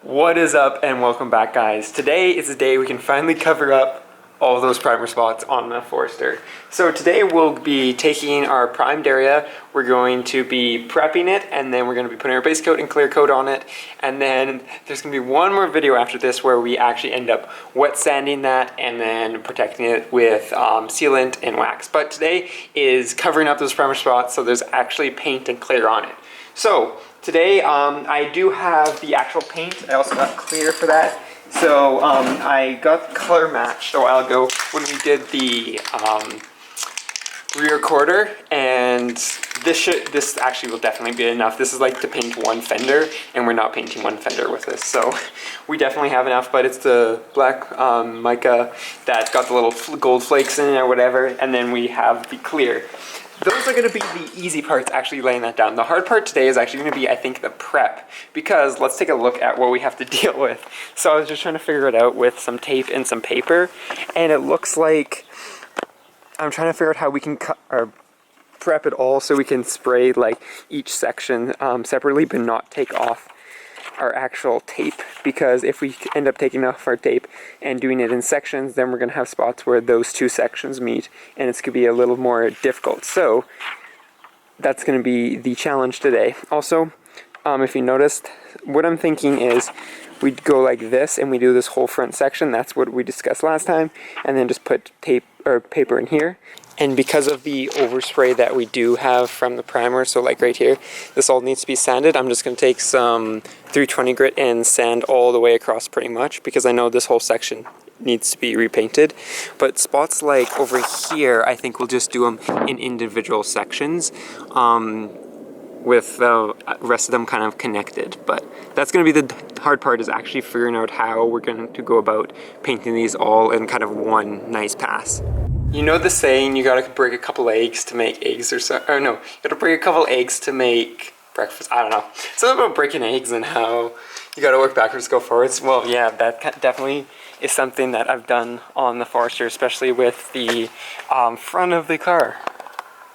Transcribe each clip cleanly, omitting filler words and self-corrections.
What is up and welcome back, guys. Today is the day we can finally cover up all those primer spots on the Forester. So today we'll be taking our primed area, we're going to be prepping it, and then we're going to be putting our base coat and clear coat on it, and then there's going to be one more video after this where we actually end up wet sanding that and then protecting it with sealant and wax. But today is covering up those primer spots so there's actually paint and clear on it. So today I do have the actual paint. I also got clear for that. So I got color matched a while ago when we did the rear quarter, and this actually will definitely be enough. This is like to paint one fender, and we're not painting one fender with this, so we definitely have enough. But it's the black mica that's got the little gold flakes in it or whatever, and then we have the clear. Those are going to be the easy parts, actually laying that down. The hard part today is actually going to be, I think, the prep, because let's take a look at what we have to deal with. So I was just trying to figure it out with some tape and some paper, and it looks like I'm trying to figure out how we can cut or prep it all so we can spray like each section separately, but not take off our actual tape, because if we end up taking off our tape and doing it in sections, then we're going to have spots where those two sections meet, and it's going to be a little more difficult. So that's going to be the challenge today. Also, if you noticed, what I'm thinking is we'd go like this and we do this whole front section. That's what we discussed last time, and then just put tape or paper in here. And because of the overspray that we do have from the primer, so like right here, this all needs to be sanded. I'm just going to take some 320 grit and sand all the way across pretty much, because I know this whole section needs to be repainted. But spots like over here, I think we'll just do them in individual sections, with the rest of them kind of connected. But that's going to be the hard part, is actually figuring out how we're going to go about painting these all in kind of one nice pass. You know the saying, you gotta break a couple eggs to make eggs, or no, you gotta break a couple eggs to make breakfast. I don't know. Something about breaking eggs and how you gotta work backwards, go forwards. Well, yeah, that definitely is something that I've done on the Forester, especially with the front of the car.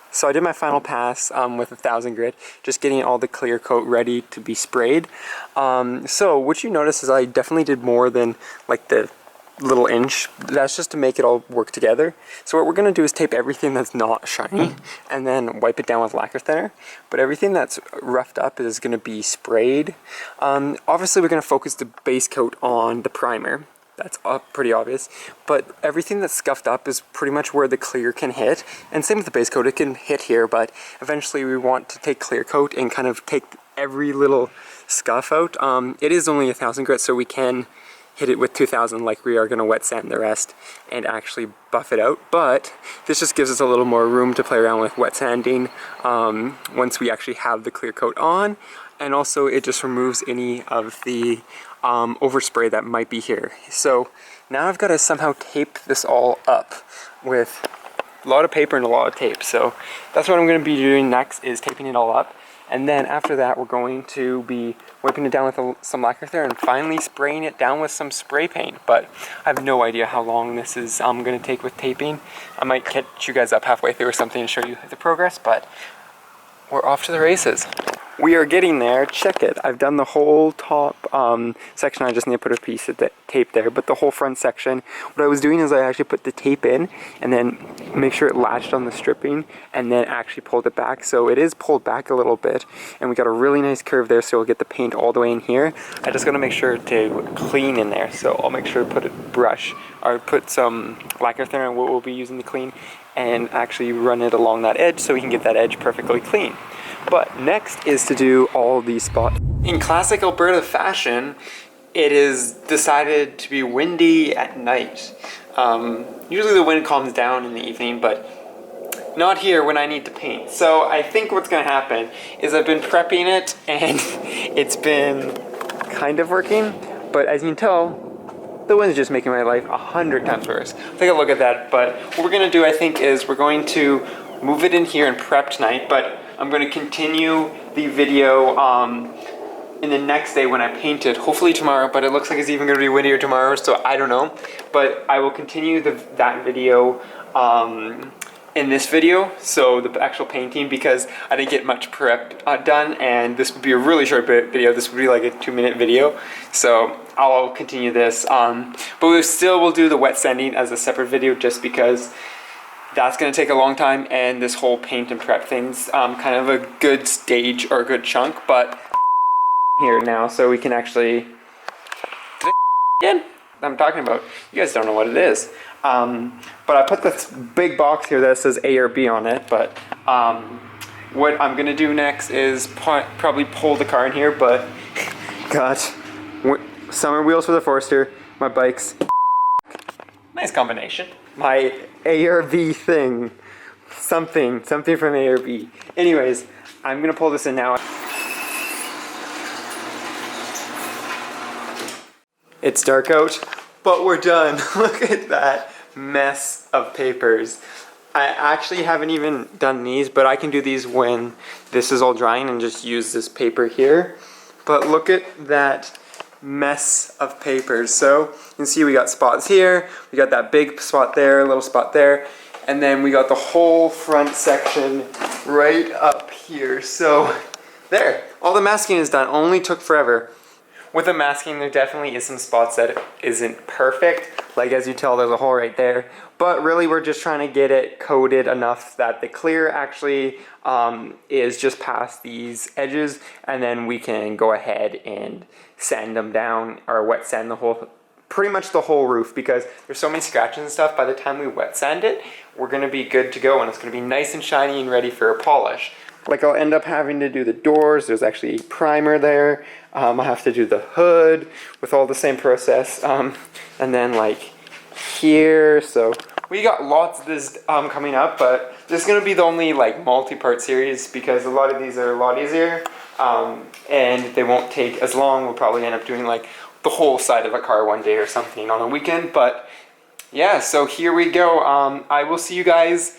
So I did my final pass with 1000 grit, just getting all the clear coat ready to be sprayed. So what you notice is I definitely did more than like the little inch. That's just to make it all work together. So what we're going to do is tape everything that's not shiny and then wipe it down with lacquer thinner. But everything that's roughed up is going to be sprayed. Obviously we're going to focus the base coat on the primer. That's pretty obvious. But everything that's scuffed up is pretty much where the clear can hit. And same with the base coat, it can hit here, but eventually we want to take clear coat and kind of take every little scuff out. It is only 1000 grit, so we can hit it with 2000 like we are going to wet sand the rest and actually buff it out. But this just gives us a little more room to play around with wet sanding once we actually have the clear coat on. And also it just removes any of the overspray that might be here. So now I've got to somehow tape this all up with a lot of paper and a lot of tape. So that's what I'm going to be doing next, is taping it all up. And then after that, we're going to be wiping it down with some lacquer thinner and finally spraying it down with some spray paint. But I have no idea how long this is going to take with taping. I might catch you guys up halfway through or something and show you the progress, but we're off to the races. We are getting there. Check it. I've done the whole top section. I just need to put a piece of the tape there, but the whole front section, what I was doing is I actually put the tape in and then make sure it latched on the stripping and then actually pulled it back. So it is pulled back a little bit, and we got a really nice curve there, so we'll get the paint all the way in here. I just got to make sure to clean in there, so I'll make sure to put a brush or put some lacquer thinner on what we'll be using to clean and actually run it along that edge so we can get that edge perfectly clean. But next is to do all these spots. In classic Alberta fashion, it is decided to be windy at night. Usually the wind calms down in the evening, but not here when I need to paint. So I think what's going to happen is I've been prepping it and it's been kind of working, but as you can tell, the wind's just making my life 100 times worse. Take a look at that. But what we're going to do, I think, is we're going to move it in here and prep tonight, but I'm going to continue the video in the next day when I paint it, hopefully tomorrow, but it looks like it's even going to be windier tomorrow, so I don't know. But I will continue that video in this video, so the actual painting, because I didn't get much prep done, and this would be a really short video. This would be like a 2-minute video, so I'll continue this. But we still will do the wet sanding as a separate video, just because that's going to take a long time, and this whole paint and prep thing's kind of a good stage or a good chunk. But here now, so we can actually again. I'm talking about. You guys don't know what it is. But I put this big box here that says A or B on it, but what I'm gonna do next is probably pull the car in here, but got summer wheels for the Forester, my bike's nice combination, my A or B thing, something from A or B. Anyways, I'm gonna pull this in now. It's dark out, but we're done. Look at that mess of papers. I actually haven't even done these, but I can do these when this is all drying and just use this paper here. But look at that mess of papers. So you can see we got spots here, we got that big spot there, a little spot there, and then we got the whole front section right up here. So there, all the masking is done. Only took forever. With the masking, there definitely is some spots that isn't perfect. Like as you tell, there's a hole right there. But really, we're just trying to get it coated enough that the clear actually is just past these edges. And then we can go ahead and sand them down, or wet sand the whole, pretty much the whole roof, because there's so many scratches and stuff. By the time we wet sand it, we're going to be good to go, and it's going to be nice and shiny and ready for a polish. Like I'll end up having to do the doors. There's actually primer there. I'll have to do the hood with all the same process. And then like here, so we got lots of this coming up, but this is going to be the only like multi-part series, because a lot of these are a lot easier and they won't take as long. We'll probably end up doing like the whole side of a car one day or something on a weekend. But yeah, so here we go. I will see you guys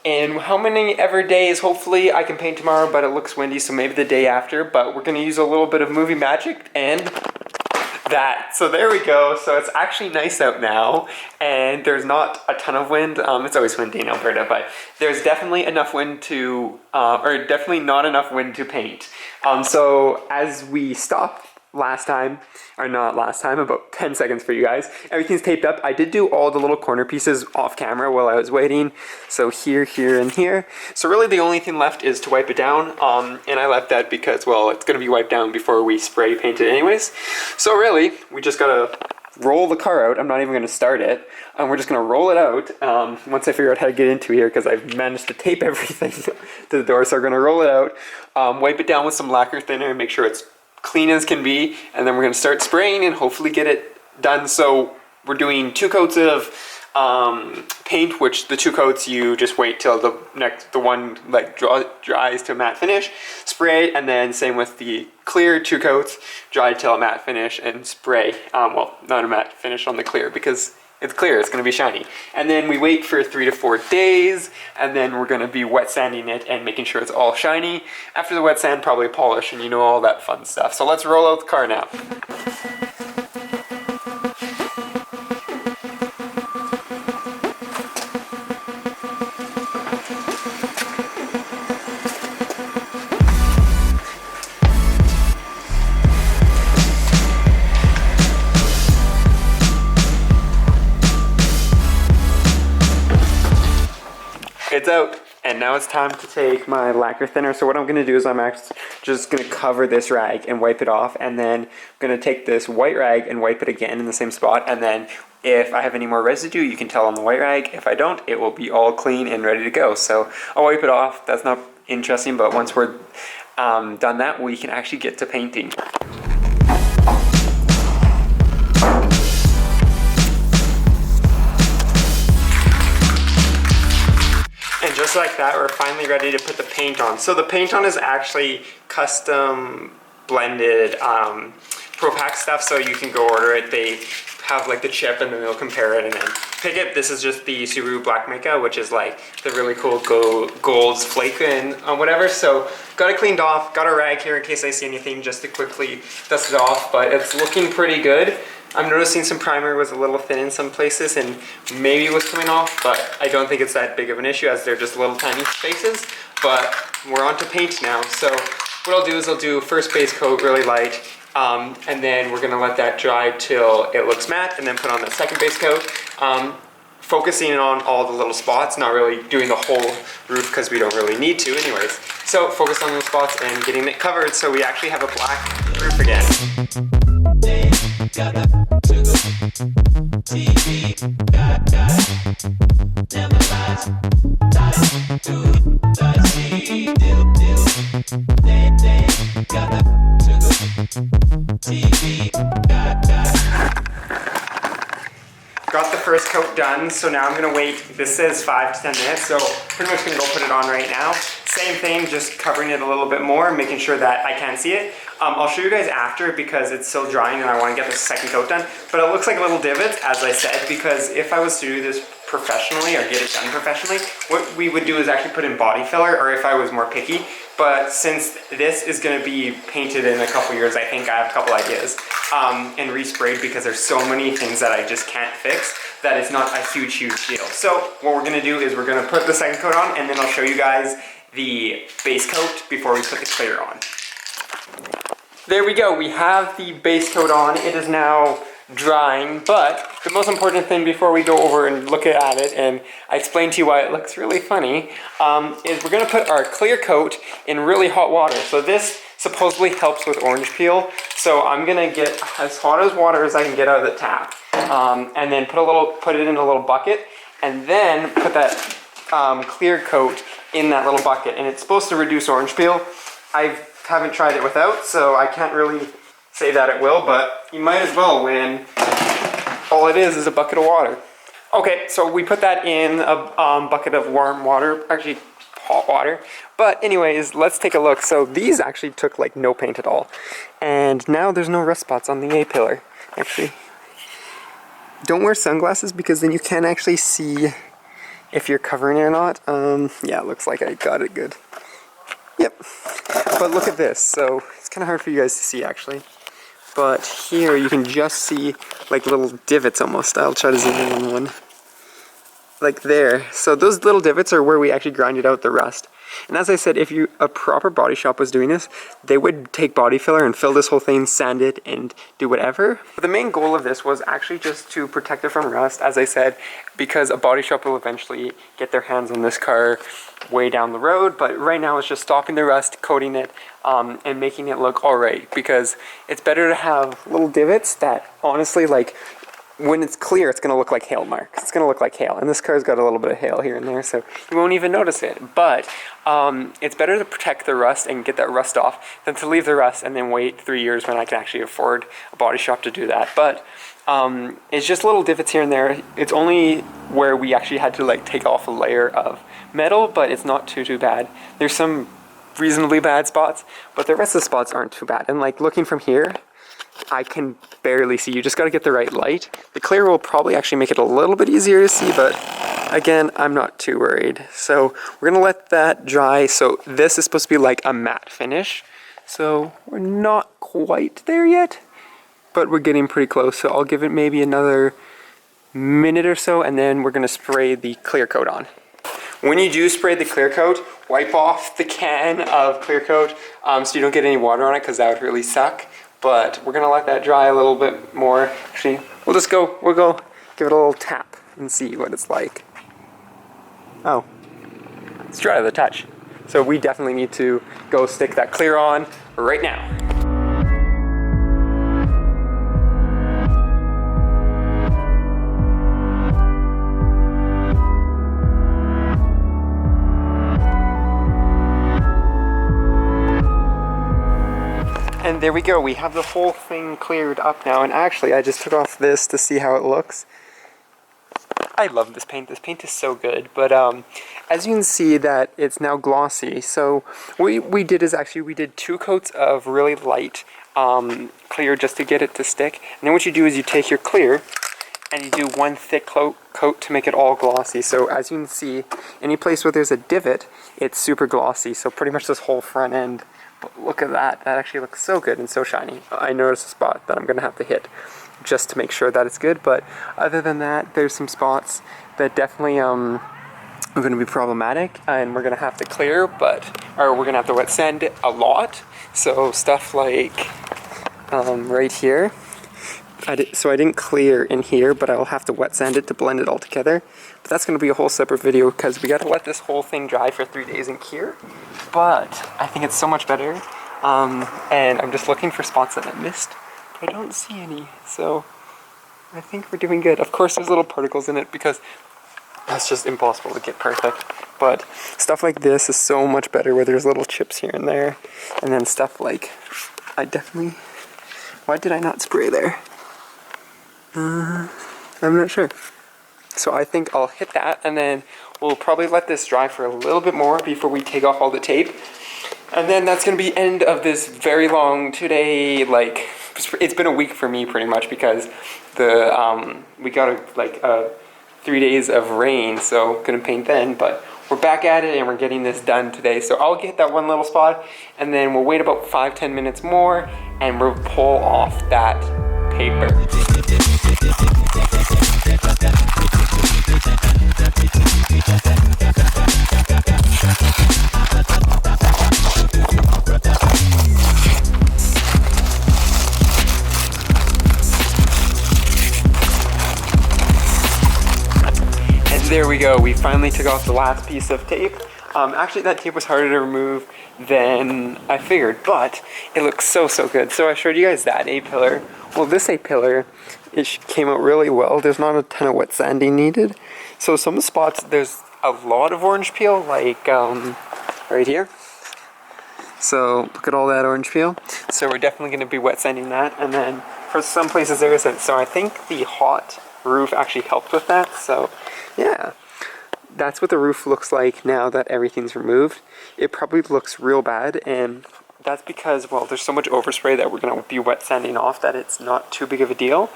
in how many ever days. Hopefully I can paint tomorrow, but it looks windy, so maybe the day after. But we're going to use a little bit of movie magic and that. So there we go. So it's actually nice out now, and there's not a ton of wind. It's always windy in Alberta, but there's definitely enough wind to, or definitely not enough wind to paint. So as we stopped last time, or not last time, about 10 seconds for you guys, everything's taped up. I did do all the little corner pieces off camera while I was waiting. So here, here, and here. So really the only thing left is to wipe it down. And I left that because, well, it's going to be wiped down before we spray paint it anyways. So really, we just got to roll the car out. I'm not even going to start it. We're just going to roll it out once I figure out how to get into here, because I've managed to tape everything to the door. So we're going to roll it out, wipe it down with some lacquer thinner and make sure it's clean as can be, and then we're going to start spraying and hopefully get it done. So we're doing 2 coats of paint, which the 2 coats you just wait till the one like dries to a matte finish, spray it, and then same with the clear 2 coats, dry till a matte finish and spray. Well, not a matte finish on the clear because it's clear, it's going to be shiny. And then we wait for 3 to 4 days, and then we're going to be wet sanding it and making sure it's all shiny. After the wet sand, probably polish, and you know, all that fun stuff. So let's roll out the car now. It's out, and now it's time to take my lacquer thinner. So what I'm going to do is I'm actually just going to cover this rag and wipe it off, and then I'm going to take this white rag and wipe it again in the same spot, and then if I have any more residue, you can tell on the white rag. If I don't, it will be all clean and ready to go. So I'll wipe it off. That's not interesting, but once we're done that, we can actually get to painting. Just like that, we're finally ready to put the paint on. So the paint on is actually custom blended ProPack stuff, so you can go order it. They have like the chip, and then they'll compare it and then pick it. This is just the Subaru Black Mica, which is like the really cool gold's flake and whatever. So got it cleaned off, got a rag here in case I see anything just to quickly dust it off, but it's looking pretty good. I'm noticing some primer was a little thin in some places and maybe was coming off, but I don't think it's that big of an issue as they're just little tiny spaces. But we're on to paint now. So what I'll do is I'll do first base coat really light, and then we're gonna let that dry till it looks matte, and then put on that second base coat. Focusing on all the little spots, not really doing the whole roof because we don't really need to anyways. So focus on those spots and getting it covered so we actually have a black roof again. Got the first coat done, so now I'm gonna wait. This says 5 to 10 minutes, so pretty much gonna go put it on right now. Same thing, just covering it a little bit more, making sure that I can see it. I'll show you guys after because it's still drying and I wanna get the second coat done. But it looks like little divots, as I said, because if I was to do this professionally or get it done professionally, what we would do is actually put in body filler, or if I was more picky. But since this is going to be painted in a couple years, I think I have a couple ideas, and resprayed because there's so many things that I just can't fix that it's not a huge deal. So what we're going to do is we're going to put the second coat on, and then I'll show you guys the base coat before we put the clear on. There we go, we have the base coat on. It is now drying, but the most important thing before we go over and look at it, and I explain to you why it looks really funny, is we're going to put our clear coat in really hot water. So this supposedly helps with orange peel. So I'm going to get as hot as water as I can get out of the tap, and then put it in a little bucket, and then put that clear coat in that little bucket, and it's supposed to reduce orange peel. I haven't tried it without, so I can't really say that it will, but you might as well when all it is a bucket of water. Okay, so we put that in a bucket of warm water, actually hot water. But anyways, let's take a look. So these actually took like no paint at all. And now there's no rust spots on the A-pillar. Actually, don't wear sunglasses because then you can't actually see if you're covering it or not. Yeah, it looks like I got it good. Yep. But look at this. So it's kind of hard for you guys to see actually. But here you can just see like little divots almost. I'll try to zoom in on one. Like there. So those little divots are where we actually grinded out the rust. And as I said, if a proper body shop was doing this, they would take body filler and fill this whole thing, sand it, and do whatever. But the main goal of this was actually just to protect it from rust, as I said, because a body shop will eventually get their hands on this car way down the road. But right now it's just stopping the rust, coating it, and making it look alright. Because it's better to have little divots that honestly, like, when it's clear, it's going to look like hail marks. It's going to look like hail. And this car's got a little bit of hail here and there, so you won't even notice it. But it's better to protect the rust and get that rust off than to leave the rust and then wait 3 years when I can actually afford a body shop to do that. But it's just little divots here and there. It's only where we actually had to like take off a layer of metal, but it's not too bad. There's some reasonably bad spots, but the rest of the spots aren't too bad. And like looking from here, I can barely see. You just got to get the right light. The clear will probably actually make it a little bit easier to see, but again, I'm not too worried. So we're going to let that dry. So this is supposed to be like a matte finish. So we're not quite there yet, but we're getting pretty close. So I'll give it maybe another minute or so, and then we're going to spray the clear coat on. When you do spray the clear coat, wipe off the can of clear coat so you don't get any water on it, because that would really suck. But we're gonna let that dry a little bit more. Actually, we'll go give it a little tap and see what it's like. Oh, it's dry to the touch. So we definitely need to go stick that clear on right now. And there we go, we have the whole thing cleared up now, and actually I just took off this to see how it looks. I love this paint is so good, but as you can see that it's now glossy. So what we did is actually we did 2 coats of really light clear just to get it to stick, and then what you do is you take your clear and you do 1 thick coat to make it all glossy. So as you can see, any place where there's a divot, it's super glossy, so pretty much this whole front end But look at that. That actually looks so good and so shiny. I noticed a spot that I'm going to have to hit just to make sure that it's good. But other than that, there's some spots that definitely are going to be problematic, and we're going to have to clear, or we're going to have to wet sand a lot. So stuff like right here. So I didn't clear in here, but I'll have to wet sand it to blend it all together. But that's going to be a whole separate video because we got to let this whole thing dry for 3 days in cure. But I think it's so much better. And I'm just looking for spots that I missed, but I don't see any. So I think we're doing good. Of course, there's little particles in it because that's just impossible to get perfect. But stuff like this is so much better where there's little chips here and there. And then stuff like, why did I not spray there? I'm not sure. So I think I'll hit that, and then we'll probably let this dry for a little bit more before we take off all the tape. And then that's going to be end of this very long 2-day, like, it's been a week for me pretty much because we got 3 days of rain, so couldn't paint then, but we're back at it and we're getting this done today. So I'll get that one little spot, and then we'll wait about 5-10 minutes more, and we'll pull off that paper. And there we go, we finally took off the last piece of tape. Actually that tape was harder to remove than I figured, but it looks so good. So I showed you guys that A-pillar. Well, this A-pillar, it came out really well. There's not a ton of wet sanding needed. So some spots, there's a lot of orange peel, like right here. So look at all that orange peel. So we're definitely going to be wet sanding that. And then for some places there isn't. So I think the hot roof actually helped with that. So yeah, that's what the roof looks like now that everything's removed. It probably looks real bad, and that's because, well, there's so much overspray that we're going to be wet sanding off that it's not too big of a deal,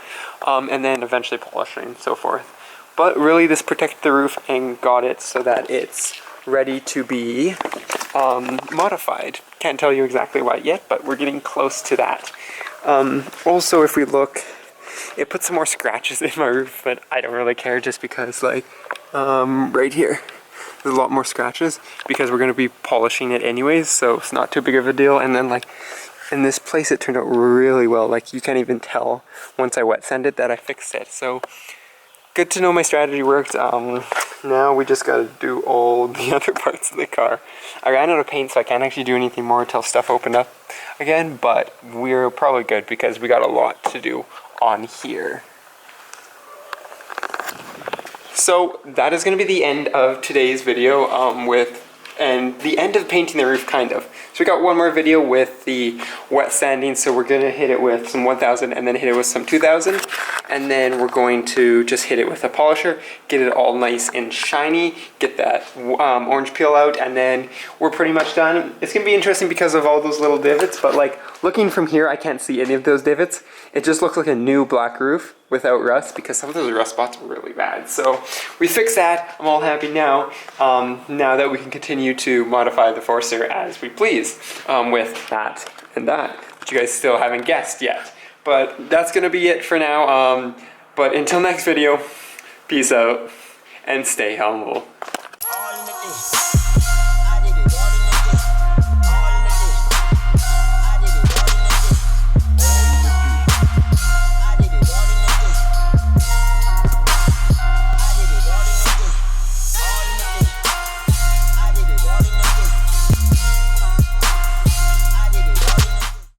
and then eventually polishing and so forth. But really this protected the roof and got it so that it's ready to be modified. Can't tell you exactly what yet, but we're getting close to that. Also, if we look, it put some more scratches in my roof, but I don't really care just because, like, right here, there's a lot more scratches because we're going to be polishing it anyways, so it's not too big of a deal. And then, like, in this place it turned out really well. Like, you can't even tell once I wet sand it that I fixed it. So good to know my strategy worked. Now we just gotta do all the other parts of the car. I ran out of paint, so I can't actually do anything more until stuff opened up again, but we're probably good because we got a lot to do on here. So that is going to be the end of today's video and the end of painting the roof, kind of. So we got one more video with the wet sanding, so we're going to hit it with some 1000 and then hit it with some 2000, and then we're going to just hit it with a polisher, get it all nice and shiny, get that orange peel out, and then we're pretty much done. It's going to be interesting because of all those little divots, but like looking from here I can't see any of those divots. It just looks like a new black roof without rust because some of those rust spots were really bad. So we fixed that. I'm all happy now. Now that we can continue to modify the Forester as we please with that and that, which you guys still haven't guessed yet. But that's gonna be it for now. But until next video, peace out and stay humble.